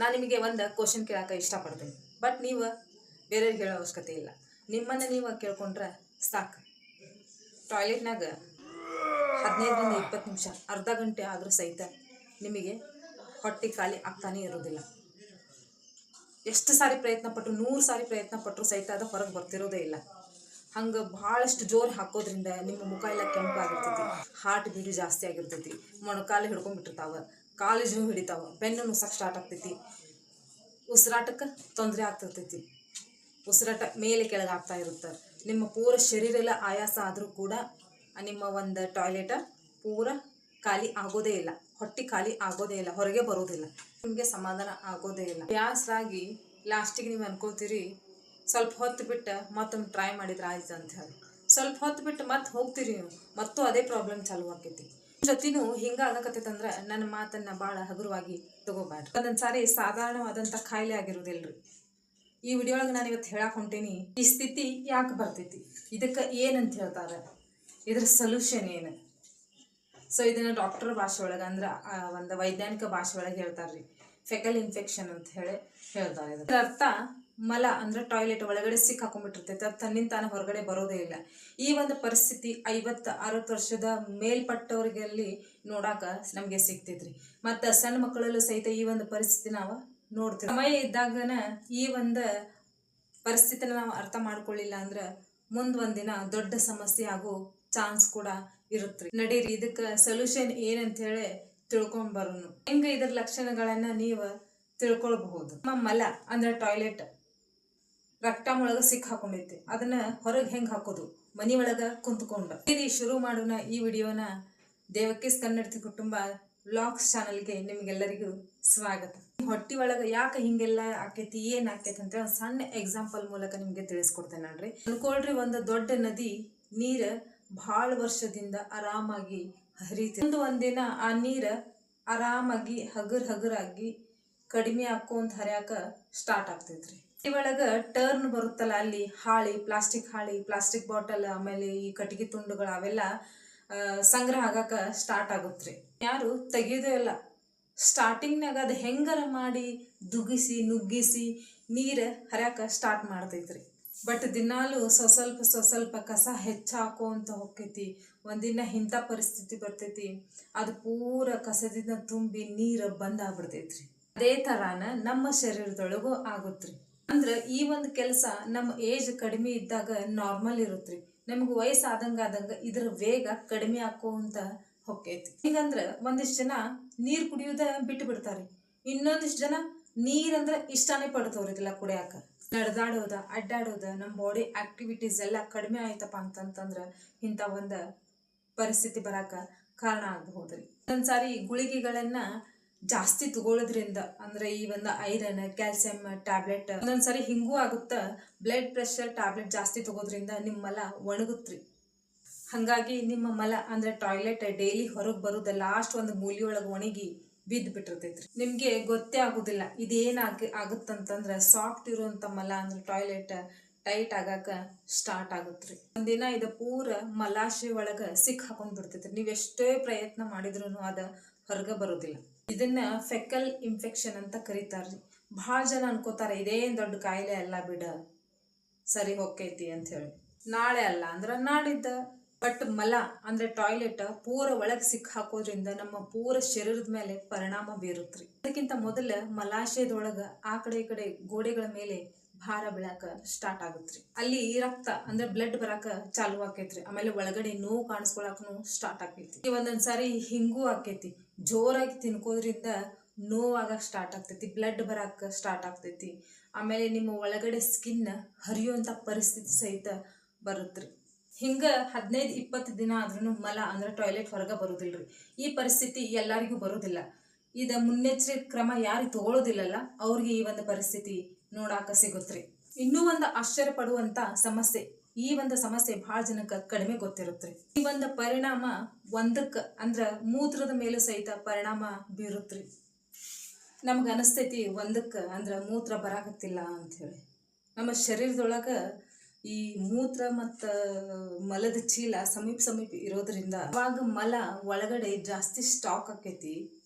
ನಾನು ನಿಮಗೆ ಒಂದು ಕ್ವಶನ್ ಕೇಳಕ್ಕೆ ಇಷ್ಟಪಡ್ತೀನಿ. ಬಟ್ ನೀವು ಬೇರೆಯವ್ರಿಗೆ ಹೇಳೋ ಅವಶ್ಯಕತೆ ಇಲ್ಲ. ನಿಮ್ಮನ್ನು ನೀವು ಕೇಳ್ಕೊಂಡ್ರೆ ಸಾಕು. ಟಾಯ್ಲೆಟ್ನಾಗ 15ರಿಂದ 20 ನಿಮಿಷ ಅರ್ಧ ಗಂಟೆ ಆದರೂ ಸಹಿತ ನಿಮಗೆ ಹೊಟ್ಟೆ ಖಾಲಿ ಆಗ್ತಾನೇ ಇರೋದಿಲ್ಲ. ಎಷ್ಟು ಸಾರಿ ಪ್ರಯತ್ನ ಪಟ್ಟರು 100 ಸಾರಿ ಪ್ರಯತ್ನ ಪಟ್ಟರು ಸಹಿತ ಅದು ಹೊರಗೆ ಬರ್ತಿರೋದೇ ಇಲ್ಲ. ಹಂಗೆ ಭಾಳಷ್ಟು ಜೋರು ಹಾಕೋದ್ರಿಂದ ನಿಮ್ಮ ಮುಖ ಎಲ್ಲ ಕೆಂಪಾಗಿರ್ತೈತಿ, ಹಾರ್ಟ್ ಬೀಟ್ ಜಾಸ್ತಿ ಆಗಿರ್ತೈತಿ, ಮೊಣಕಾಲು ಹಿಡ್ಕೊಂಡ್ಬಿಟ್ಟಿರ್ತಾವೆ, ಕಾಲೇಜು ಹಿಡಿತಾವೆ, ಬೆನ್ನು ನುಸಕ್ಕೆ ಸ್ಟಾರ್ಟ್ ಆಗ್ತೈತಿ, ಉಸಿರಾಟಕ್ಕೆ ತೊಂದರೆ ಆಗ್ತಿರ್ತೈತಿ, ಉಸಿರಾಟ ಮೇಲೆ ಕೆಳಗೆ ಆಗ್ತಾ ಇರುತ್ತೆ. ನಿಮ್ಮ ಪೂರ ಶರೀರ ಎಲ್ಲ ಆಯಾಸ ಆದರೂ ಕೂಡ ನಿಮ್ಮ ಒಂದು ಟಾಯ್ಲೆಟ ಪೂರ ಖಾಲಿ ಆಗೋದೇ ಇಲ್ಲ, ಹೊಟ್ಟೆ ಖಾಲಿ ಆಗೋದೇ ಇಲ್ಲ, ಹೊರಗೆ ಬರೋದಿಲ್ಲ, ನಿಮಗೆ ಸಮಾಧಾನ ಆಗೋದೇ ಇಲ್ಲ. ಬ್ಯಾಸರಾಗಿ ಲಾಸ್ಟಿಗೆ ನೀವು ಅನ್ಕೋತೀರಿ ಸ್ವಲ್ಪ ಹೊತ್ತು ಬಿಟ್ಟು ಮತ್ತೊಮ್ಮೆ ಟ್ರೈ ಮಾಡಿದ್ರೆ ಆಯ್ತು ಅಂತ ಹೇಳಿ. ಸ್ವಲ್ಪ ಹೊತ್ತು ಬಿಟ್ಟು ಮತ್ತೆ ಹೋಗ್ತೀರಿ ನೀವು, ಮತ್ತು ಅದೇ ಪ್ರಾಬ್ಲಮ್ ಚಾಲು ಆಕೈತಿ. ಜೊತೆನೂ ಹಿಂಗೆ ಆಗಕತ್ತೈತೆ ಅಂದ್ರೆ ನನ್ನ ಮಾತನ್ನು ಭಾಳ ಹಗುರವಾಗಿ ತಗೋಬೇಡ್ರಿ. ಒಂದೊಂದು ಸಾರಿ ಸಾಧಾರಣವಾದಂಥ ಕಾಯಿಲೆ ಆಗಿರೋದಿಲ್ರಿ. ಈ ವಿಡಿಯೋ ಒಳಗೆ ನಾನು ಇವತ್ತು ಹೇಳಕ್ಕೆ ಹೊಂಟೀನಿ, ಈ ಸ್ಥಿತಿ ಯಾಕೆ ಬರ್ತೈತಿ, ಇದಕ್ಕೆ ಏನಂತ ಹೇಳ್ತಾರೆ, ಇದ್ರ ಸೊಲ್ಯೂಷನ್ ಏನು. ಸೊ ಇದನ್ನು ಡಾಕ್ಟರ್ ಭಾಷೆ ಒಳಗೆ ಅಂದ್ರೆ ಒಂದು ವೈಜ್ಞಾನಿಕ ಭಾಷೆ ಒಳಗೆ ಹೇಳ್ತಾರೆ ರೀ, ಫೆಕಲ್ ಇನ್ಫೆಕ್ಷನ್ ಅಂತ ಹೇಳಿ ಹೇಳ್ತಾರೆ. ಇದರ ಅರ್ಥ ಮಲ ಅಂದ್ರೆ ಟಾಯ್ಲೆಟ್ ಒಳಗಡೆ ಸಿಕ್ ಹಾಕೊಂಡ್ಬಿಟ್ಟಿರ್ತೈತೆ, ಅದು ತನ್ನಿಂದ ತಾನು ಹೊರಗಡೆ ಬರೋದೇ ಇಲ್ಲ. ಈ ಒಂದು ಪರಿಸ್ಥಿತಿ 50-60 ವರ್ಷದ ಮೇಲ್ಪಟ್ಟವ್ರಿಗಲ್ಲಿ ನೋಡಾಕ ನಮಗೆ ಸಿಗ್ತೈತ್ರಿ. ಮತ್ತು ಸಣ್ಣ ಮಕ್ಕಳಲ್ಲೂ ಸಹಿತ ಈ ಒಂದು ಪರಿಸ್ಥಿತಿ ನಾವು ನೋಡ್ತೀವಿ. ಸಮಯ ಇದ್ದಾಗನ ಈ ಒಂದು ಪರಿಸ್ಥಿತಿನ ನಾವು ಅರ್ಥ ಮಾಡ್ಕೊಳ್ಳಿಲ್ಲ ಅಂದ್ರೆ ಮುಂದೊಂದಿನ ದೊಡ್ಡ ಸಮಸ್ಯೆ ಆಗೋ ಚಾನ್ಸ್ ಕೂಡ ಇರುತ್ತೆ. ನಡೀರಿ ಇದಕ್ಕೆ ಸೊಲ್ಯೂಷನ್ ಏನಂತ ಹೇಳಿ ತಿಳ್ಕೊಂಡ್ ಬರೋನು. ಹೆಂಗೆ ಇದ್ರ ಲಕ್ಷಣಗಳನ್ನ ನೀವು ತಿಳ್ಕೊಳ್ಬಹುದು. ನಮ್ಮ ಮಲ ಅಂದ್ರೆ ಟಾಯ್ಲೆಟ್ ರಕ್ಟಮ್ ಒಳಗೆ ಸಿಕ್ ಹಾಕೊಂಡೈತಿ, ಅದನ್ನ ಹೊರಗೆ ಹೆಂಗೆ ಹಾಕೋದು, ಮನಿ ಒಳಗೆ ಕುಂತ್ಕೊಂಡು. ಶುರು ಮಾಡೋಣ ಈ ವಿಡಿಯೋನ. ದೇವಕೀಸ್ ಕನ್ನಡತಿ ಕುಟುಂಬ ವ್ಲಾಗ್ಸ್ ಚಾನಲ್ಗೆ ನಿಮ್ಗೆಲ್ಲರಿಗೂ ಸ್ವಾಗತ. ಹೊಟ್ಟಿ ಒಳಗೆ ಯಾಕೆ ಹಿಂಗೆಲ್ಲ ಆಕೈತಿ, ಏನ್ ಆಕೈತಿ ಅಂತ ಒಂದು ಸಣ್ಣ ಎಕ್ಸಾಂಪಲ್ ಮೂಲಕ ನಿಮ್ಗೆ ತಿಳಿಸ್ಕೊಡ್ತೇನೆ ನೋಡ್ರಿ. ಅನ್ಕೊಳ್ರಿ, ಒಂದು ದೊಡ್ಡ ನದಿ ನೀರು ಭಾಳ ವರ್ಷದಿಂದ ಆರಾಮಾಗಿ ಹರಿತಿ. ಒಂದಿನ ಆ ನೀರು ಆರಾಮಾಗಿ ಹಗುರಾಗಿ ಕಡಿಮೆ ಹಾಕೊಂತ ಹರಿಯಾಕ ಸ್ಟಾರ್ಟ್ ಆಗ್ತೈತ್ರಿ. ಈ ಒಳಗ ಟರ್ನ್ ಬರುತ್ತಲ್ಲ, ಅಲ್ಲಿ ಹಾಳಿ, ಪ್ಲಾಸ್ಟಿಕ್ ಬಾಟಲ್, ಆಮೇಲೆ ಈ ಕಟ್ಟಿಗೆ ತುಂಡುಗಳು ಅವೆಲ್ಲ ಸಂಗ್ರಹ ಆಗಾಕ ಸ್ಟಾರ್ಟ್ ಆಗುತ್ರಿ. ಯಾರು ತೆಗಿಯೋದೇ ಇಲ್ಲ. ಸ್ಟಾರ್ಟಿಂಗ್ನಾಗ ಅದು ಹೆಂಗಾರ ಮಾಡಿ ನುಗ್ಗಿಸಿ ನೀರು ಹರಿಯಾಕ ಸ್ಟಾರ್ಟ್ ಮಾಡ್ತೈತ್ರಿ. ಬಟ್ ದಿನಾಲು ಸ್ವಲ್ಪ ಕಸ ಹೆಚ್ಚಾಕೋಂತ ಹೋಗ್ತೈತಿ. ಒಂದಿನ ಇಂಥ ಪರಿಸ್ಥಿತಿ ಬರ್ತೈತಿ, ಅದು ಪೂರ ಕಸದಿಂದ ತುಂಬಿ ನೀರು ಬಂದಾಗ್ಬಿಡ್ತೈತ್ರಿ. ಅದೇ ಥರಾನ ನಮ್ಮ ಶರೀರದೊಳಗೂ ಆಗುತ್ರಿ. ಅಂದ್ರೆ ಈ ಒಂದು ಕೆಲಸ ನಮ್ಮ ಏಜ್ ಕಡಿಮೆ ಇದ್ದಾಗ ನಾರ್ಮಲ್ ಇರುತ್ರಿ. ನಮ್ಗೆ ವಯಸ್ಸಾದಂಗ ಇದ್ರ ವೇಗ ಕಡಿಮೆ ಆಕೋಂತ ಹೊಕ್ಕೈತಿ. ಈಗಂದ್ರೆ ಒಂದಿಷ್ಟು ಜನ ನೀರು ಕುಡಿಯೋದ ಬಿಟ್ಟು ಬಿಡ್ತಾರೆ, ಇನ್ನೊಂದಿಷ್ಟು ಜನ ನೀರಂದ್ರೆ ಇಷ್ಟಾನೇ ಪಡ್ತವ್ರಿದಿಲ್ಲ ಕುಡಿಯಾಕ. ನಡೆದಾಡೋದ, ಅಡ್ಡಾಡೋದ, ನಮ್ಮ ಬಾಡಿ ಆಕ್ಟಿವಿಟೀಸ್ ಎಲ್ಲ ಕಡಿಮೆ ಆಯ್ತಪ್ಪ ಅಂತಂತಂದ್ರೆ ಇಂಥ ಒಂದು ಪರಿಸ್ಥಿತಿ ಬರಾಕ ಕಾರಣ ಆಗಬಹುದ್ರಿ. ಒಂದೊಂದ್ಸಾರಿ ಗುಳಿಗೆಗಳನ್ನ ಜಾಸ್ತಿ ತಗೊಳ್ಳೋದ್ರಿಂದ ಅಂದ್ರೆ ಈ ಒಂದು ಐರನ್, ಕ್ಯಾಲ್ಸಿಯಂ ಟ್ಯಾಬ್ಲೆಟ್, ಒಂದೊಂದ್ಸರಿ ಹಿಂಗೂ ಆಗುತ್ತಾ. ಬ್ಲಡ್ ಪ್ರೆಷರ್ ಟ್ಯಾಬ್ಲೆಟ್ ಜಾಸ್ತಿ ತಗೋದ್ರಿಂದ ನಿಮ್ಮ ಮಲ ಒಣಗುತ್ರಿ. ಹಾಗಾಗಿ ನಿಮ್ಮ ಮಲ ಅಂದ್ರೆ ಟಾಯ್ಲೆಟ್ ಡೈಲಿ ಹೊರಗೆ ಬರೋದ ಲಾಸ್ಟ್ ಒಂದು ಮೂಲಿಯೊಳಗೆ ಒಣಗಿ ಬಿದ್ದು ಬಿಟ್ಟಿರ್ತೈತ್ರಿ. ನಿಮ್ಗೆ ಗೊತ್ತೇ ಆಗುದಿಲ್ಲ ಇದೇನ್ ಆಗುತ್ತಂತಂದ್ರೆ ಸಾಫ್ಟ್ ಇರುವಂತ ಮಲ ಅಂದ್ರೆ ಟಾಯ್ಲೆಟ್ ಟೈಟ್ ಆಗಾಕ ಸ್ಟಾರ್ಟ್ ಆಗುತ್ರಿ. ಒಂದಿನ ಇದು ಪೂರ ಮಲಾಶೆ ಒಳಗ ಸಿಕ್ ಹಾಕೊಂಡ್ ಬಿಡ್ತೈತ್ರಿ. ನೀವ್ ಎಷ್ಟೇ ಪ್ರಯತ್ನ ಮಾಡಿದ್ರು ಅದ ಹೊರಗೆ ಬರೋದಿಲ್ಲ. ಇದನ್ನ ಫೆಕಲ್ ಇನ್ಫೆಕ್ಷನ್ ಅಂತ ಕರೀತಾರ್ರಿ. ಬಹಳ ಜನ ಅನ್ಕೋತಾರ ಇದೇನ್ ದೊಡ್ಡ ಕಾಯಿಲೆ ಅಲ್ಲ ಬಿಡ, ಸರಿ ಹೋಗ್ತೈತಿ ಅಂತ ಹೇಳಿ. ನಾಳೆ ಅಲ್ಲ ಅಂದ್ರ ನಾಡಿದ್ದ. ಬಟ್ ಮಲ ಅಂದ್ರೆ ಟಾಯ್ಲೆಟ್ ಪೂರ ಒಳಗೆ ಸಿಕ್ ಹಾಕೋದ್ರಿಂದ ನಮ್ಮ ಪೂರ ಶರೀರದ ಮೇಲೆ ಪರಿಣಾಮ ಬೀರುತ್ರಿ. ಅದಕ್ಕಿಂತ ಮೊದಲ ಮಲಾಶಯದೊಳಗ ಆ ಕಡೆ ಈ ಕಡೆ ಗೋಡೆಗಳ ಮೇಲೆ ಭಾರ ಬೀಳಾಕ ಸ್ಟಾರ್ಟ್ ಆಗುತ್ರಿ. ಅಲ್ಲಿ ರಕ್ತ ಅಂದ್ರೆ ಬ್ಲಡ್ ಬರಾಕ ಚಾಲು ಆಕೈತ್ರಿ. ಆಮೇಲೆ ಒಳಗಡೆ ನೋವು ಕಾಣಿಸ್ಕೊಳಕನು ಸ್ಟಾರ್ಟ್ ಆಕೈತಿ. ಒಂದೊಂದ್ಸಾರಿ ಹಿಂಗೂ ಆಕೈತಿ, ಜೋರಾಗಿ ತಿನ್ಕೋದ್ರಿಂದ ನೋವಾಗಕ್ಕೆ ಸ್ಟಾರ್ಟ್ ಆಗ್ತೈತಿ, ಬ್ಲಡ್ ಬರಾಕ ಸ್ಟಾರ್ಟ್ ಆಗ್ತೈತಿ. ಆಮೇಲೆ ನಿಮ್ಮ ಒಳಗಡೆ ಸ್ಕಿನ್ ಹರಿಯುವಂಥ ಪರಿಸ್ಥಿತಿ ಸಹಿತ ಬರುತ್ರಿ. ಹಿಂಗ 15-20 ದಿನ ಆದ್ರೂ ಮಲ ಅಂದ್ರೆ ಟಾಯ್ಲೆಟ್ ಹೊರಗೆ ಬರೋದಿಲ್ರಿ. ಈ ಪರಿಸ್ಥಿತಿ ಎಲ್ಲರಿಗೂ ಬರೋದಿಲ್ಲ. ಇದ ಮುನ್ನೆಚ್ಚರಿಕೆ ಕ್ರಮ ಯಾರು ತಗೊಳ್ಳೋದಿಲ್ಲಲ್ಲ ಅವ್ರಿಗೆ ಈ ಒಂದು ಪರಿಸ್ಥಿತಿ ನೋಡಾಕ ಸಿಗುತ್ರಿ. ಇನ್ನೂ ಒಂದು ಆಶ್ಚರ್ಯ ಪಡುವಂತ ಸಮಸ್ಯೆ, ಈ ಒಂದು ಸಮಸ್ಯೆ ಬಹಳ ಜನಕ್ಕೆ ಕಡಿಮೆ ಗೊತ್ತಿರುತ್ರಿ. ಈ ಒಂದು ಪರಿಣಾಮ ಒಂದಕ್ಕೆ ಅಂದ್ರ ಮೂತ್ರದ ಮೇಲೂ ಸಹಿತ ಪರಿಣಾಮ ಬೀರುತ್ರಿ. ನಮ್ಗೆ ಅನಿಸ್ತೈತಿ ಒಂದಕ್ಕೆ ಅಂದ್ರೆ ಮೂತ್ರ ಬರಾಕತ್ತಿಲ್ಲ ಅಂತ ಹೇಳಿ. ನಮ್ಮ ಶರೀರದೊಳಗ ಈ ಮೂತ್ರ ಮತ್ತು ಮಲದ ಚೀಲ ಸಮೀಪ ಇರೋದ್ರಿಂದ ಅವಾಗ ಮಲ ಒಳಗಡೆ ಜಾಸ್ತಿ ಸ್ಟಾಕ್ ಆಕೈತಿ.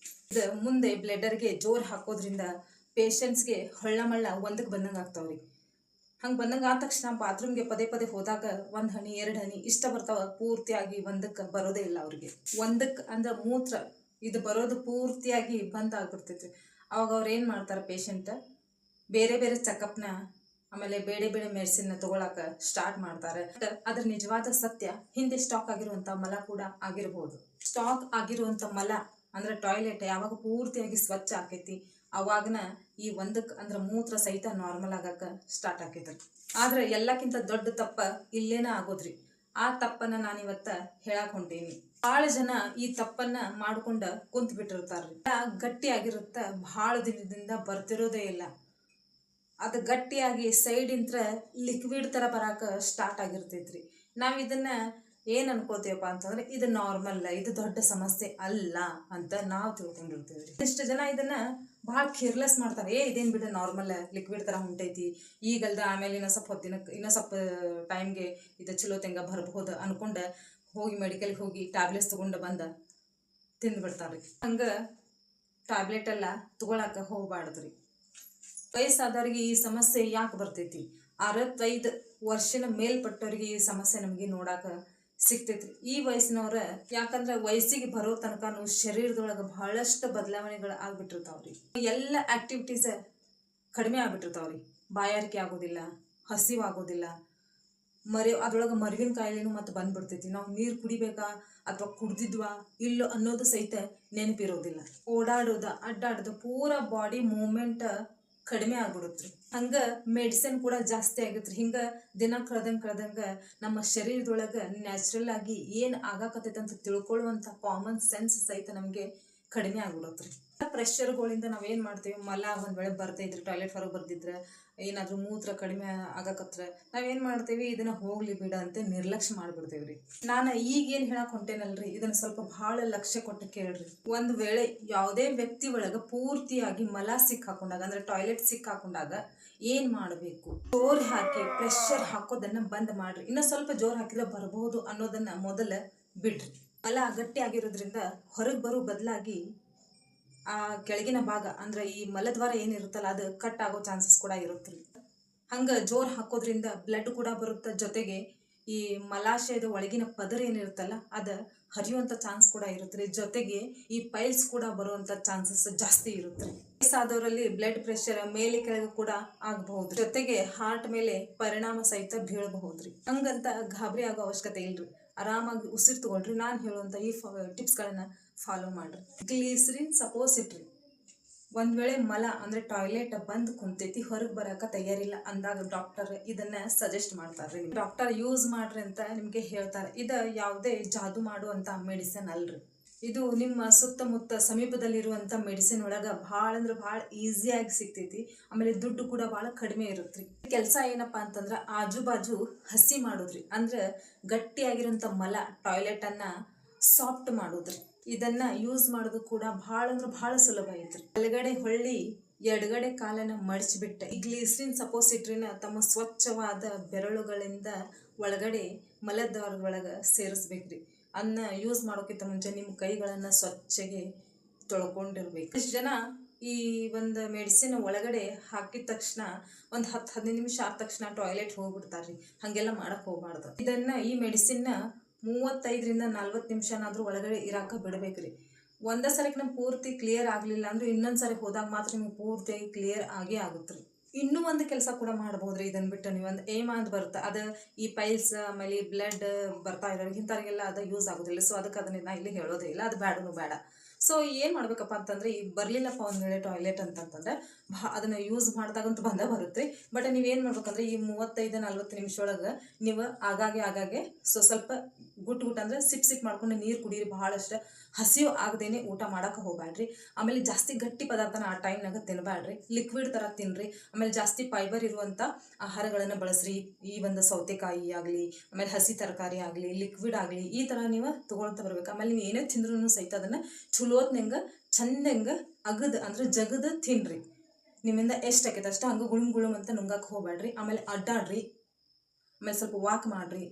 ಇದು ಮುಂದೆ ಬ್ಲಡರ್ಗೆ ಜೋರ್ ಹಾಕೋದ್ರಿಂದ ಪೇಷಂಟ್ಸ್ಗೆ ಹೊಳ್ಳ ಮಳ್ಳ ಒಂದಕ್ಕೆ ಬಂದಂಗೆ ಆಗ್ತಾವ್ರಿ. ಹಂಗೆ ಬಂದಂಗೆ ಆದ ತಕ್ಷಣ ಬಾತ್ರೂಮ್ಗೆ ಪದೇ ಪದೇ ಹೋದಾಗ 1 ಹನಿ 2 ಹನಿ ಇಷ್ಟ ಬರ್ತಾವ, ಪೂರ್ತಿಯಾಗಿ ಒಂದಕ್ಕೆ ಬರೋದೇ ಇಲ್ಲ ಅವ್ರಿಗೆ. ಒಂದಕ್ಕೆ ಅಂದ್ರೆ ಮೂತ್ರ ಇದು ಬರೋದು ಪೂರ್ತಿಯಾಗಿ ಬಂದ್ ಆಗ್ಬಿಡ್ತೈತಿ. ಅವಾಗ ಅವ್ರು ಏನು ಮಾಡ್ತಾರೆ, ಪೇಷಂಟ್ ಬೇರೆ ಬೇರೆ ಚೆಕಪ್ನ ಆಮೇಲೆ ಬೇರೆ ಬೇರೆ ಮೆಡಿಸಿನ್ನ ತಗೊಳಕ ಸ್ಟಾರ್ಟ್ ಮಾಡ್ತಾರೆ. ಅದ್ರ ನಿಜವಾದ ಸತ್ಯ ಹಿಂದೆ ಸ್ಟಾಕ್ ಆಗಿರುವಂಥ ಮಲ ಕೂಡ ಆಗಿರ್ಬೋದು. ಸ್ಟಾಕ್ ಆಗಿರುವಂಥ ಮಲ ಅಂದ್ರೆ ಟಾಯ್ಲೆಟ್ ಯಾವಾಗ ಪೂರ್ತಿಯಾಗಿ ಸ್ವಚ್ಛ ಆಕೈತಿ ಅವಾಗನ ಈ ಒಂದಕ್ಕೆ ಅಂದ್ರೆ ಮೂತ್ರ ಸಹಿತ ನಾರ್ಮಲ್ ಆಗಕ್ಕೆ ಸ್ಟಾರ್ಟ್ ಆಕೈತಿ. ಆದ್ರೆ ಎಲ್ಲಕ್ಕಿಂತ ದೊಡ್ಡ ತಪ್ಪ ಇಲ್ಲೇನ ಆಗೋದ್ರಿ. ಆ ತಪ್ಪನ್ನ ನಾನಿವತ್ತ ಹೇಳಕ್ ಹೊಂಟೀನಿ. ಭಾಳ ಜನ ಈ ತಪ್ಪನ್ನ ಮಾಡ್ಕೊಂಡ ಕುಂತ್ ಬಿಟ್ಟಿರ್ತಾರ್ರಿ. ಗಟ್ಟಿ ಆಗಿರುತ್ತ ಭಾಳ ದಿನದಿಂದ ಬರ್ತಿರೋದೇ ಇಲ್ಲ. ಅದು ಗಟ್ಟಿಯಾಗಿ ಸೈಡಿಂತ್ರ ಲಿಕ್ವಿಡ್ ಥರ ಬರಾಕ ಸ್ಟಾರ್ಟ್ ಆಗಿರ್ತೈತ್ರಿ. ನಾವು ಇದನ್ನ ಏನು ಅನ್ಕೋತೀವಪ್ಪ ಅಂತಂದ್ರೆ ಇದು ನಾರ್ಮಲ್, ಇದು ದೊಡ್ಡ ಸಮಸ್ಯೆ ಅಲ್ಲ ಅಂತ ನಾವು ತಿಳ್ಕೊಂಡಿರ್ತೀವಿ. ಇಷ್ಟು ಜನ ಇದನ್ನ ಭಾಳ ಕೇರ್ಲೆಸ್ ಮಾಡ್ತಾರೆ. ಇದೇನು ಬಿಡ ನಾರ್ಮಲ್ ಲಿಕ್ವಿಡ್ ಥರ ಹೊಂಟೈತಿ, ಈಗಲ್ದ ಆಮೇಲೆ ಇನ್ನೂ ಸ್ವಲ್ಪ ಟೈಮ್ಗೆ ಇದು ಚಲೋ ತೆಂಗ ಬರಬಹುದು ಅನ್ಕೊಂಡು ಹೋಗಿ ಮೆಡಿಕಲ್ಗೆ ಹೋಗಿ ಟ್ಯಾಬ್ಲೆಟ್ಸ್ ತೊಗೊಂಡು ಬಂದು ತಿಂದ್ಬಿಡ್ತಾವ್ರಿ. ಹಂಗೆ ಟ್ಯಾಬ್ಲೆಟ್ ಎಲ್ಲ ತಗೊಳಕ್ಕೆ ಹೋಗ್ಬಾರ್ದ್ರಿ. ವಯಸ್ಸಾದವ್ರಿಗೆ ಈ ಸಮಸ್ಯೆ ಯಾಕೆ ಬರ್ತೈತಿ? 65 ವರ್ಷದ ಮೇಲ್ಪಟ್ಟವ್ರಿಗೆ ಈ ಸಮಸ್ಯೆ ನಮಗೆ ನೋಡಾಕ ಸಿಗ್ತೈತ್ರಿ. ಈ ವಯಸ್ಸಿನವ್ರ ಯಾಕಂದ್ರೆ ವಯಸ್ಸಿಗೆ ಬರೋ ತನಕನು ಶರೀರದೊಳಗೆ ಬಹಳಷ್ಟು ಬದಲಾವಣೆಗಳು ಆಗ್ಬಿಟ್ಟಿರ್ತಾವ್ರಿ. ಎಲ್ಲ ಆಕ್ಟಿವಿಟೀಸ್ ಕಡಿಮೆ ಆಗ್ಬಿಟ್ಟಿರ್ತಾವ್ರಿ. ಬಾಯಾರಿಕೆ ಆಗೋದಿಲ್ಲ, ಹಸಿವಾಗೋದಿಲ್ಲ, ಅದ್ರೊಳಗೆ ಮರುವಿನ ಕಾಯಿಲೆನೂ ಮತ್ತೆ ಬಂದ್ಬಿಡ್ತೈತಿ. ನಾವು ನೀರು ಕುಡಿಬೇಕಾ ಅಥವಾ ಕುಡ್ದಿದ್ವಾ ಇಲ್ಲೋ ಅನ್ನೋದು ಸಹಿತ ನೆನಪಿರೋದಿಲ್ಲ. ಓಡಾಡೋದ ಅಡ್ಡಾಡೋದು ಪೂರಾ ಬಾಡಿ ಮೂವ್ಮೆಂಟ್ ಕಡಿಮೆ ಆಗ್ಬಿಡುತ್ರಿ. ಹಂಗ ಮೆಡಿಸಿನ್ ಕೂಡ ಜಾಸ್ತಿ ಆಗತ್ರಿ. ಹಿಂಗ ದಿನ ಕಳೆದಂಗ ನಮ್ಮ ಶರೀರದೊಳಗೆ ನ್ಯಾಚುರಲ್ ಆಗಿ ಏನು ಆಗಾಕತ್ತೈತೆ ಅಂತ ತಿಳ್ಕೊಳ್ಳುವಂಥ ಕಾಮನ್ ಸೆನ್ಸ್ ಸಹಿತ ನಮಗೆ ಕಡಿಮೆ ಆಗ್ಬಿಡುತ್ರಿ. ಪ್ರೆಷರ್ಗಳಿಂದ ನಾವೇನು ಮಾಡ್ತೀವಿ, ಮಲ ಒಂದು ವೇಳೆ ಬರ್ತಾಯಿದ್ರಿ, ಟಾಯ್ಲೆಟ್ ಹೊರಗೆ ಬರ್ದಿದ್ರೆ ಏನಾದರೂ ಮೂತ್ರ ಕಡಿಮೆ ಆಗಕತ್ರೆ ನಾವೇನು ಮಾಡ್ತೀವಿ, ಇದನ್ನ ಹೋಗ್ಲಿ ಬಿಡ ಅಂತ ನಿರ್ಲಕ್ಷ್ಯ ಮಾಡಿಬಿಡ್ತೇವೆ ರೀ. ನಾನು ಈಗೇನು ಹೇಳಕ್ಕೆ ಹೊಂಟೇನಲ್ರಿ, ಇದನ್ನು ಸ್ವಲ್ಪ ಭಾಳ ಲಕ್ಷ್ಯ ಕೊಟ್ಟು ಕೇಳ್ರಿ. ಒಂದು ವೇಳೆ ಯಾವುದೇ ವ್ಯಕ್ತಿ ಒಳಗೆ ಪೂರ್ತಿಯಾಗಿ ಮಲ ಸಿಕ್ಕಾಕೊಂಡಾಗ ಅಂದ್ರೆ ಟಾಯ್ಲೆಟ್ ಸಿಕ್ಕಾಕೊಂಡಾಗ ಏನು ಮಾಡಬೇಕು? ಜೋರು ಹಾಕಿ ಪ್ರೆಷರ್ ಹಾಕೋದನ್ನ ಬಂದ್ ಮಾಡ್ರಿ. ಇನ್ನೂ ಸ್ವಲ್ಪ ಜೋರು ಹಾಕಿದ್ರೆ ಬರಬಹುದು ಅನ್ನೋದನ್ನ ಮೊದಲ ಬಿಡ್ರಿ. ಮಲ ಗಟ್ಟಿ ಆಗಿರೋದ್ರಿಂದ ಹೊರಗೆ ಬರೋ ಬದಲಾಗಿ ಆ ಕೆಳಗಿನ ಭಾಗ ಅಂದ್ರೆ ಈ ಮಲದ್ವಾರ ಏನಿರುತ್ತಲ್ಲ ಅದು ಕಟ್ ಆಗೋ ಚಾನ್ಸಸ್ ಕೂಡ ಇರುತ್ತೆ. ಹಂಗೆ ಜೋರು ಹಾಕೋದ್ರಿಂದ ಬ್ಲಡ್ ಕೂಡ ಬರುತ್ತೆ, ಜೊತೆಗೆ ಈ ಮಲಾಶಯದ ಒಳಗಿನ ಪದರ ಏನಿರುತ್ತಲ್ಲ ಅದು ಹರಿಯುವಂಥ ಚಾನ್ಸ್ ಕೂಡ ಇರುತ್ತೆ. ಜೊತೆಗೆ ಈ ಪೈಲ್ಸ್ ಕೂಡ ಬರುವಂಥ ಚಾನ್ಸಸ್ ಜಾಸ್ತಿ ಇರುತ್ತೆ. ವಯಸ್ಸಾದವರಲ್ಲಿ ಬ್ಲಡ್ ಪ್ರೆಷರ್ ಮೇಲೆ ಕೆಳಗೆ ಕೂಡ ಆಗಬಹುದು, ಜೊತೆಗೆ ಹಾರ್ಟ್ ಮೇಲೆ ಪರಿಣಾಮ ಸಹಿತ ಬೀಳಬಹುದ್ರಿ. ಹಂಗಂತ ಗಾಬರಿ ಆಗೋ ಅವಶ್ಯಕತೆ ಇಲ್ರಿ. ಆರಾಮಾಗಿ ಉಸಿರು ತಗೊಳ್ರಿ. ನಾನು ಹೇಳುವಂಥ ಈ ಟಿಪ್ಸ್ಗಳನ್ನ ಫಾಲೋ ಮಾಡ್ರಿ. ಗ್ಲಿಸರಿನ್ ಸಪೋಸಿಟ್ರಿ ಒಂದ್ ವೇಳೆ ಮಲ ಅಂದ್ರೆ ಟಾಯ್ಲೆಟ್ ಬಂದ್ ಕುಂತೈತಿ, ಹೊರಗೆ ಬರಕ ತಯಾರಿಲ್ಲ ಅಂದಾಗ ಡಾಕ್ಟರ್ ಇದನ್ನ ಸಜೆಸ್ಟ್ ಮಾಡ್ತಾರ್ರಿ. ಡಾಕ್ಟರ್ ಯೂಸ್ ಮಾಡ್ರಿ ಅಂತ ನಿಮ್ಗೆ ಹೇಳ್ತಾರೆ. ಇದು ಯಾವುದೇ ಜಾದು ಮಾಡುವಂತ ಮೆಡಿಸಿನ್ ಅಲ್ರಿ. ಇದು ನಿಮ್ಮ ಸುತ್ತಮುತ್ತ ಸಮೀಪದಲ್ಲಿರುವಂಥ ಮೆಡಿಸಿನ್ ಒಳಗೆ ಭಾಳ ಅಂದ್ರೆ ಭಾಳ ಈಸಿಯಾಗಿ ಸಿಗ್ತೈತಿ. ಆಮೇಲೆ ದುಡ್ಡು ಕೂಡ ಭಾಳ ಕಡಿಮೆ ಇರುತ್ತೆ. ಕೆಲಸ ಏನಪ್ಪ ಅಂತಂದ್ರೆ ಆಜು ಬಾಜು ಹಸಿ ಮಾಡೋದ್ರಿ. ಅಂದ್ರೆ ಗಟ್ಟಿಯಾಗಿರೋಂಥ ಮಲ ಟಾಯ್ಲೆಟನ್ನು ಸಾಫ್ಟ್ ಮಾಡೋದ್ರಿ. ಇದನ್ನು ಯೂಸ್ ಮಾಡೋದು ಕೂಡ ಭಾಳ ಅಂದ್ರೆ ಭಾಳ ಸುಲಭ ಐತ್ರಿ. ಬಲಗಡೆ ಹೊಳ್ಳಿ ಎಡಗಡೆ ಕಾಲನ್ನು ಮಡಚಿಬಿಟ್ಟು ಈ ಗ್ಲಿಸರಿನ್ ಸಪೋಸಿಟ್ರಿನ ತಮ್ಮ ಸ್ವಚ್ಛವಾದ ಬೆರಳುಗಳಿಂದ ಒಳಗಡೆ ಮಲದ್ವಾರದೊಳಗೆ ಸೇರಿಸ್ಬೇಕ್ರಿ. ಅದನ್ನ ಯೂಸ್ ಮಾಡೋಕ್ಕಿಂತ ಮುಂಚೆ ನಿಮ್ಮ ಕೈಗಳನ್ನು ಸ್ವಚ್ಛಗೆ ತೊಳ್ಕೊಂಡಿರ್ಬೇಕು. ಇಷ್ಟು ಜನ ಈ ಒಂದು ಮೆಡಿಸಿನ್ ಒಳಗಡೆ ಹಾಕಿದ ತಕ್ಷಣ ಒಂದು 10-15 ನಿಮಿಷ ಆದ ತಕ್ಷಣ ಟಾಯ್ಲೆಟ್ ಹೋಗ್ಬಿಡ್ತಾರ್ರಿ. ಹಾಗೆಲ್ಲ ಮಾಡಕ್ಕೆ ಹೋಗ್ಬಾರ್ದು. ಈ ಮೆಡಿಸಿನ್ನ 35ರಿಂದ 40 ನಿಮಿಷನಾದ್ರೂ ಒಳಗಡೆ ಇರಾಕ ಬಿಡಬೇಕ್ರಿ. ಒಂದೇ ಸರಿಗೆ ನಮ್ಗೆ ಪೂರ್ತಿ ಕ್ಲಿಯರ್ ಆಗಲಿಲ್ಲ ಅಂದ್ರೆ ಇನ್ನೊಂದು ಸರಿ ಹೋದಾಗ ಮಾತ್ರ ನಿಮ್ಗೆ ಪೂರ್ತಿಯಾಗಿ ಕ್ಲಿಯರ್ ಆಗೇ ಆಗುತ್ತೆ ರೀ. ಇನ್ನೂ ಒಂದು ಕೆಲಸ ಕೂಡ ಮಾಡ್ಬೋದ್ರಿ. ಇದನ್ನು ಬಿಟ್ಟು ನೀವು ಒಂದು ಏಮ ಅಂತ ಬರುತ್ತೆ, ಅದು ಈ ಪೈಲ್ಸ್ ಆಮೇಲೆ ಈ ಬ್ಲಡ್ ಬರ್ತಾ ಇರೋರಿಗೆ ಇಂಥವ್ರಿಗೆಲ್ಲ ಅದು ಯೂಸ್ ಆಗೋದಿಲ್ಲ. ಸೊ ಅದಕ್ಕೆ ಅದನ್ನ ನಾ ಇಲ್ಲಿ ಹೇಳೋದೇ ಇಲ್ಲ, ಅದು ಬೇಡ. ಸೊ ಏನು ಮಾಡ್ಬೇಕಪ್ಪ ಅಂತಂದ್ರೆ, ಈ ಬರಲಿಲ್ಲಪ್ಪ ಒಂದು ವೇಳೆ ಟಾಯ್ಲೆಟ್ ಅಂತಂತಂದ್ರೆ ಅದನ್ನು ಯೂಸ್ ಮಾಡಿದಾಗಂತೂ ಬಂದೇ ಬರುತ್ತೆ. ಬಟ್ ನೀವೇನು ಮಾಡ್ಬೇಕಂದ್ರೆ ಈ 35-40 ನಿಮಿಷ ಒಳಗೆ ನೀವು ಆಗಾಗೆ ಸ್ವಲ್ಪ ಗುಟ್ ಅಂದ್ರೆ ಸಿಪ್ ಮಾಡ್ಕೊಂಡು ನೀರು ಕುಡೀರಿ. ಬಹಳಷ್ಟು ಹಸಿವು ಆಗದೇನೆ ಊಟ ಮಾಡಕ್ಕೆ ಹೋಗ್ಬೇಡ್ರಿ. ಆಮೇಲೆ ಜಾಸ್ತಿ ಗಟ್ಟಿ ಪದಾರ್ಥನ ಆ ಟೈಮ್ನಾಗ ತಿನ್ನಬೇಡ್ರಿ. ಲಿಕ್ವಿಡ್ ಥರ ತಿನ್ನಿರಿ. ಆಮೇಲೆ ಜಾಸ್ತಿ ಫೈಬರ್ ಇರುವಂಥ ಆಹಾರಗಳನ್ನು ಬಳಸ್ರಿ. ಈ ಒಂದು ಸೌತೆಕಾಯಿ ಆಗಲಿ, ಆಮೇಲೆ ಹಸಿ ತರಕಾರಿ ಆಗಲಿ, ಲಿಕ್ವಿಡ್ ಆಗಲಿ, ಈ ಥರ ನೀವು ತೊಗೊಳ್ತಾ ಬರ್ಬೇಕು. ಆಮೇಲೆ ನೀವು ಏನೇ ತಿಂದ್ರೂ ಸಹಿತ ಅದನ್ನು ಚಲೋತ್ನಂಗೆ ಚಂದಂಗೆ ಅಂದ್ರೆ ಜಗದು ತಿನ್ನಿರಿ. ನಿಮ್ಮಿಂದ ಎಷ್ಟು ಆಕೈತೆ ಅಷ್ಟು ಹಂಗೆ ಗುಳುಮ್ ಅಂತ ನುಂಗಕ್ಕೆ ಹೋಗ್ಬೇಡ್ರಿ. ಆಮೇಲೆ ಅಡ್ಡಾಡ್ರಿ, ಆಮೇಲೆ ಸ್ವಲ್ಪ ವಾಕ್ ಮಾಡಿರಿ,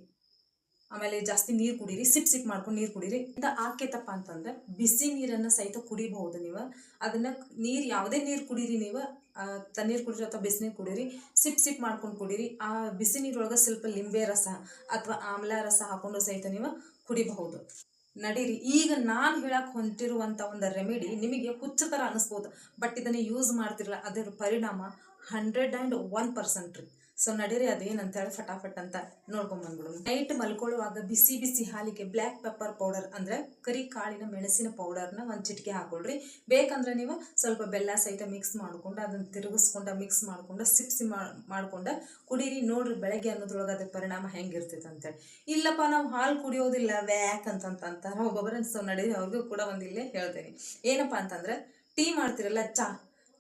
ಆಮೇಲೆ ಜಾಸ್ತಿ ನೀರು ಕುಡೀರಿ. ಸಿಪ್ ಮಾಡ್ಕೊಂಡು ನೀರು ಕುಡೀರಿ. ಇಂದ ಆಕೈತಪ್ಪ ಅಂತಂದ್ರೆ ಬಿಸಿ ನೀರನ್ನು ಸಹಿತ ಕುಡಿಬಹುದು ನೀವು. ಅದನ್ನು ಯಾವುದೇ ನೀರು ಕುಡೀರಿ ನೀವು, ತಣ್ಣೀರು ಕುಡಿರಿ ಅಥವಾ ಬಿಸಿನೀರು ಕುಡೀರಿ, ಸಿಪ್ ಮಾಡ್ಕೊಂಡು ಕುಡೀರಿ. ಆ ಬಿಸಿ ನೀರೊಳಗೆ ಸ್ವಲ್ಪ ಲಿಂಬೆ ರಸ ಅಥವಾ ಆಮ್ಲ ರಸ ಹಾಕೊಂಡು ಸಹಿತ ನೀವು ಕುಡಿಬಹುದು. ನಡೀರಿ, ಈಗ ನಾನು ಹೇಳಕ್ಕೆ ಹೊಂಟಿರುವಂಥ ಒಂದು ರೆಮಿಡಿ ನಿಮಗೆ ಹುಚ್ಚ ಥರ ಅನ್ನಿಸ್ಬೋದು, ಬಟ್ ಇದನ್ನು ಯೂಸ್ ಮಾಡ್ತಿರಲ್ಲ, ಅದರ ಪರಿಣಾಮ 101% ರೀ. ಸೊ ನಡೀರಿ, ಅದೇನಂತೇಳಿ ಫಟಾಫಟ್ ಅಂತ ನೋಡ್ಕೊಂಬಂದ್ಬಿಡು. ನೈಟ್ ಮಲ್ಕೊಳ್ಳುವಾಗ ಬಿಸಿ ಹಾಲಿಗೆ ಬ್ಲ್ಯಾಕ್ ಪೆಪ್ಪರ್ ಪೌಡರ್ ಅಂದರೆ ಕರಿ ಕಾಳಿನ ಮೆಣಸಿನ ಪೌಡರ್ನ ಒಂದು ಚಿಟಿಕೆ ಹಾಕೊಳ್ರಿ. ಬೇಕಂದ್ರೆ ನೀವು ಸ್ವಲ್ಪ ಬೆಲ್ಲ ಸಹಿತ ಮಿಕ್ಸ್ ಮಾಡ್ಕೊಂಡು ಅದನ್ನು ತಿರುಗಿಸ್ಕೊಂಡು ಮಿಕ್ಸ್ ಮಾಡ್ಕೊಂಡು ಸಿಪ್ಸಿ ಮಾಡ್ಕೊಂಡು ಕುಡೀರಿ. ನೋಡ್ರಿ ಬೆಳಗ್ಗೆ ಅನ್ನೋದ್ರೊಳಗೆ ಅದ್ರ ಪರಿಣಾಮ ಹೆಂಗಿರ್ತೈತೆ ಅಂತೇಳಿ. ಇಲ್ಲಪ್ಪ ನಾವು ಹಾಲು ಕುಡಿಯೋದಿಲ್ಲ ವ್ಯಾಕ್ ಅಂತಾರೆ ಒಬ್ಬೊಬ್ಬರ. ಸೊ ನಡೀರಿ, ಅವ್ರಿಗೂ ಕೂಡ ಒಂದು ಇಲ್ಲೇ ಹೇಳ್ತೇನೆ. ಏನಪ್ಪ ಅಂತಂದ್ರೆ, ಟೀ ಮಾಡ್ತಿರಲ್ಲ,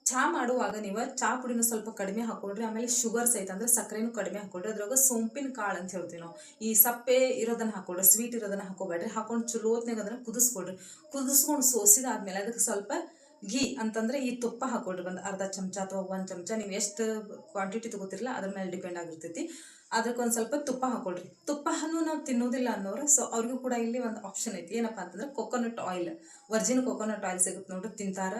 ಚಹಾ ಮಾಡುವಾಗ ನೀವು ಚಹಾ ಪುಡಿನೂ ಸ್ವಲ್ಪ ಕಡಿಮೆ ಹಾಕೊಳ್ರಿ. ಆಮೇಲೆ ಶುಗರ್ ಸಹಿತ ಅಂದರೆ ಸಕ್ಕರೆನೂ ಕಡಿಮೆ ಹಾಕೊಳ್ರಿ. ಅದ್ರಾಗ ಸೋಂಪಿನ ಕಾಳು ಅಂತ ಹೇಳ್ತೀವಿ ನಾವು. ಈ ಸಪ್ಪೆ ಇರೋದನ್ನು ಹಾಕೊಳ್ರಿ, ಸ್ವೀಟ್ ಇರೋದನ್ನು ಹಾಕೋಬೇಡ್ರಿ. ಹಾಕೊಂಡು ಚಲೋತ್ನಾಗ ಅದನ್ನು ಕುದಿಸ್ಕೊಂಡು ಸೋಸಿದಾದ್ಮೇಲೆ ಅದಕ್ಕೆ ಸ್ವಲ್ಪ ಘೀ ಅಂತಂದರೆ ಈ ತುಪ್ಪ ಹಾಕೊಳ್ರಿ. ಒಂದು ಅರ್ಧ ಚಮಚ ಅಥವಾ 1 ಚಮಚ, ನೀವು ಎಷ್ಟು ಕ್ವಾಂಟಿಟಿ ತಗೋತಿರಲ್ಲ ಅದ್ರ ಮೇಲೆ ಡಿಪೆಂಡ್ ಆಗಿರ್ತೈತಿ. ಅದಕ್ಕೊಂದು ಸ್ವಲ್ಪ ತುಪ್ಪ ಹಾಕೊಳ್ರಿ. ತುಪ್ಪನೂ ನಾವು ತಿನ್ನೋದಿಲ್ಲ ಅನ್ನೋರು, ಸೊ ಅವ್ರಿಗೂ ಕೂಡ ಇಲ್ಲಿ ಒಂದು ಆಪ್ಷನ್ ಐತಿ. ಏನಪ್ಪ ಅಂತಂದ್ರೆ coconut oil, Virgin coconut oil ಸಿಗುತ್ತೆ ನೋಡ್ರಿ, ತಿಂತಾರ.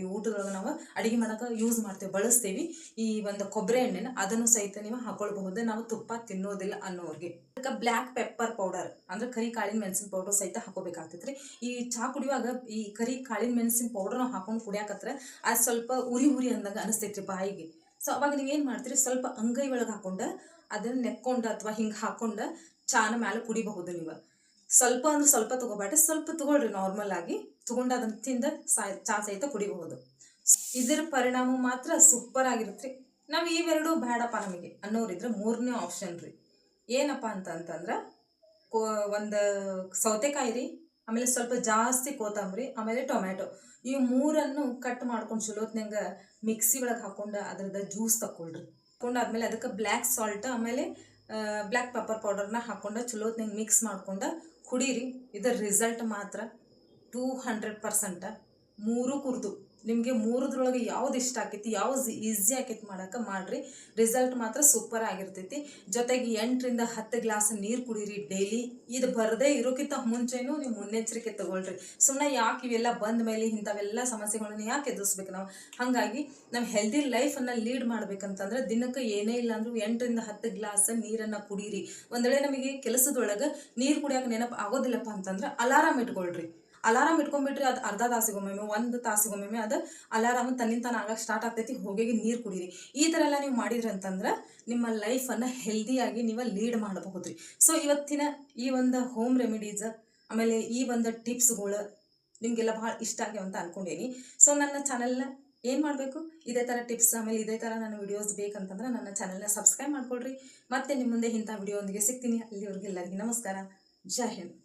ಈ ಊಟದೊಳಗೆ ನಾವು ಅಡುಗೆ ಮಾಡೋಕೆ ಯೂಸ್ ಮಾಡ್ತೇವೆ, ಬಳಸ್ತೀವಿ. ಈ ಒಂದು ಕೊಬ್ಬರಿ ಎಣ್ಣೆನ ಅದನ್ನು ಸಹಿತ ನೀವು ಹಾಕೊಳ್ಬಹುದು, ನಾವು ತುಪ್ಪ ತಿನ್ನೋದಿಲ್ಲ ಅನ್ನೋರಿಗೆ. ಅದಕ್ಕೆ ಬ್ಲ್ಯಾಕ್ ಪೆಪ್ಪರ್ ಪೌಡರ್ ಅಂದರೆ ಕರಿ ಕಾಳಿನ ಮೆಣಸಿನ ಪೌಡರ್ ಸಹಿತ ಹಾಕೋಬೇಕಾಗ್ತೈತ್ರಿ. ಈ ಚಹಾ ಕುಡಿಯುವಾಗ ಈ ಕರಿ ಕಾಳಿನ ಮೆಣಸಿನ ಪೌಡರ್ ನಾವು ಹಾಕೊಂಡು ಕುಡಿಯಾಕತ್ರ ಅದು ಸ್ವಲ್ಪ ಉರಿ ಅಂದಂಗೆ ಅನಿಸ್ತೈತ್ರಿ ಬಾಯಿಗೆ. ಸೊ ಅವಾಗ ನೀವೇನು ಮಾಡ್ತೀರಿ, ಸ್ವಲ್ಪ ಅಂಗೈ ಒಳಗೆ ಹಾಕೊಂಡು ಅದನ್ನು ನೆಕ್ಕೊಂಡು ಅಥವಾ ಹಿಂಗೆ ಹಾಕೊಂಡು ಚಾನ ಮೇಲೆ ಕುಡಿಬಹುದು. ನೀವು ಸ್ವಲ್ಪ ಅಂದ್ರೆ ಸ್ವಲ್ಪ ತೊಗೋಬೇಡ್ರಿ, ಸ್ವಲ್ಪ ತೊಗೊಳ್ರಿ. ನಾರ್ಮಲ್ ಆಗಿ ತೊಗೊಂಡು ಅದನ್ನು ತಿಂದು ಚಾ ಸಹಿತ ಕುಡಿಬಹುದು. ಇದರ ಪರಿಣಾಮ ಮಾತ್ರ ಸೂಪರ್ ಆಗಿರುತ್ತೆ. ನಾವು ಇವೆರಡು ಬೇಡಪ್ಪ ನಮಗೆ ಅನ್ನೋರಿದ್ರೆ 3ನೇ ಆಪ್ಷನ್ ರೀ. ಏನಪ್ಪ ಅಂತಂದ್ರೆ ಒಂದು ಸೌತೆಕಾಯಿ ರೀ, ಆಮೇಲೆ ಸ್ವಲ್ಪ ಜಾಸ್ತಿ ಕೊತ್ತಂಬರಿ, ಆಮೇಲೆ ಟೊಮ್ಯಾಟೊ, ಈ 3ಅನ್ನು ಕಟ್ ಮಾಡ್ಕೊಂಡು ಚಲೋತ್ನಂಗೆ ಮಿಕ್ಸಿ ಒಳಗೆ ಹಾಕೊಂಡು ಅದರದ ಜ್ಯೂಸ್ ತಗೊಳ್ರಿ. ಆದ್ಮೇಲೆ ಅದಕ್ಕೆ ಬ್ಲ್ಯಾಕ್ ಸಾಲ್ಟ್ ಆಮೇಲೆ ಬ್ಲ್ಯಾಕ್ ಪೆಪ್ಪರ್ ಪೌಡರ್ನ ಹಾಕೊಂಡು ಚಲೋತ್ನಂಗೆ ಮಿಕ್ಸ್ ಮಾಡ್ಕೊಂಡು ಕುಡೀರಿ. ಇದರ ರಿಸಲ್ಟ್ ಮಾತ್ರ 200%. 3 ಕುರ್ದು ನಿಮಗೆ 3ದ್ರೊಳಗೆ ಯಾವ್ದು ಇಷ್ಟ ಆಕೈತಿ, ಯಾವ್ದು ಈಸಿ ಆಕೈತಿ ಮಾಡೋಕೆ ಮಾಡಿರಿ. ರಿಸಲ್ಟ್ ಮಾತ್ರ ಸೂಪರ್ ಆಗಿರ್ತೈತಿ. ಜೊತೆಗೆ 8ರಿಂದ 10 ಗ್ಲಾಸ್ ನೀರು ಕುಡೀರಿ ಡೈಲಿ. ಇದು ಬರದೇ ಇರೋಕ್ಕಿಂತ ಮುಂಚೆನೂ ನೀವು ಮುನ್ನೆಚ್ಚರಿಕೆ ತಗೊಳ್ರಿ. ಸುಮ್ಮನೆ ಯಾಕೆ ಇವೆಲ್ಲ ಬಂದ ಮೇಲೆ ಇಂಥವೆಲ್ಲ ಸಮಸ್ಯೆಗಳನ್ನ ಯಾಕೆ ಎದುರಿಸ್ಬೇಕು ನಾವು? ಹಾಗಾಗಿ ನಾವು ಹೆಲ್ದಿ ಲೈಫನ್ನು ಲೀಡ್ ಮಾಡ್ಬೇಕಂತಂದ್ರೆ ದಿನಕ್ಕೆ ಏನೇ ಇಲ್ಲ ಅಂದ್ರೂ 8ರಿಂದ 10 ಗ್ಲಾಸ್ ನೀರನ್ನು ಕುಡೀರಿ. ಒಂದು ವೇಳೆ ನಮಗೆ ಕೆಲಸದೊಳಗೆ ನೀರು ಕುಡಿಯೋಕೆ ನೆನಪು ಆಗೋದಿಲ್ಲಪ್ಪ ಅಂತಂದ್ರೆ ಅಲಾರಾಮ್ ಇಟ್ಕೊಳ್ರಿ. ಅಲಾರಾಮ್ ಇಟ್ಕೊಂಡ್ಬಿಟ್ರಿ, ಅದು ಅರ್ಧ ತಾಸಿಗೊಮ್ಮೆ 1 ತಾಸಿಗೊಮ್ಮೆ ಅದು ಅಲಾರಾಮ್ ತನ್ನಿಂತಾನ ಆಗಕ್ಕೆ ಸ್ಟಾರ್ಟ್ ಆಗ್ತೈತಿ. ಹೋಗಿ ನೀರು ಕುಡೀರಿ. ಈ ಥರ ಎಲ್ಲ ನೀವು ಮಾಡಿದ್ರಿ ಅಂತಂದ್ರೆ ನಿಮ್ಮ ಲೈಫನ್ನು ಹೆಲ್ದಿಯಾಗಿ ನೀವು ಲೀಡ್ ಮಾಡಬಹುದು ರೀ. ಸೊ ಇವತ್ತಿನ ಈ ಒಂದು ಹೋಮ್ ರೆಮಿಡೀಸ್ ಆಮೇಲೆ ಈ ಒಂದು ಟಿಪ್ಸ್ಗಳು ನಿಮಗೆಲ್ಲ ಭಾಳ ಇಷ್ಟ ಆಗ್ಯಾವ ಅಂತ ಅಂದ್ಕೊಂಡೇನಿ. ಸೊ ನನ್ನ ಚಾನಲ್ನ ಏನು ಮಾಡಬೇಕು, ಇದೇ ಥರ ಟಿಪ್ಸ್ ಆಮೇಲೆ ಇದೇ ಥರ ನನ್ನ ವಿಡಿಯೋಸ್ ಬೇಕಂತಂದ್ರೆ ನನ್ನ ಚಾನಲ್ನ ಸಬ್ಸ್ಕ್ರೈಬ್ ಮಾಡ್ಕೊಳ್ರಿ. ಮತ್ತೆ ನಿಮ್ಮ ಮುಂದೆ ಇಂಥ ವಿಡಿಯೋ ಒಂದಿಗೆ ಸಿಗ್ತೀನಿ. ಅಲ್ಲಿವರೆಗೆ ಎಲ್ಲರಿಗೂ ನಮಸ್ಕಾರ. ಜೈ ಹಿಂದ್.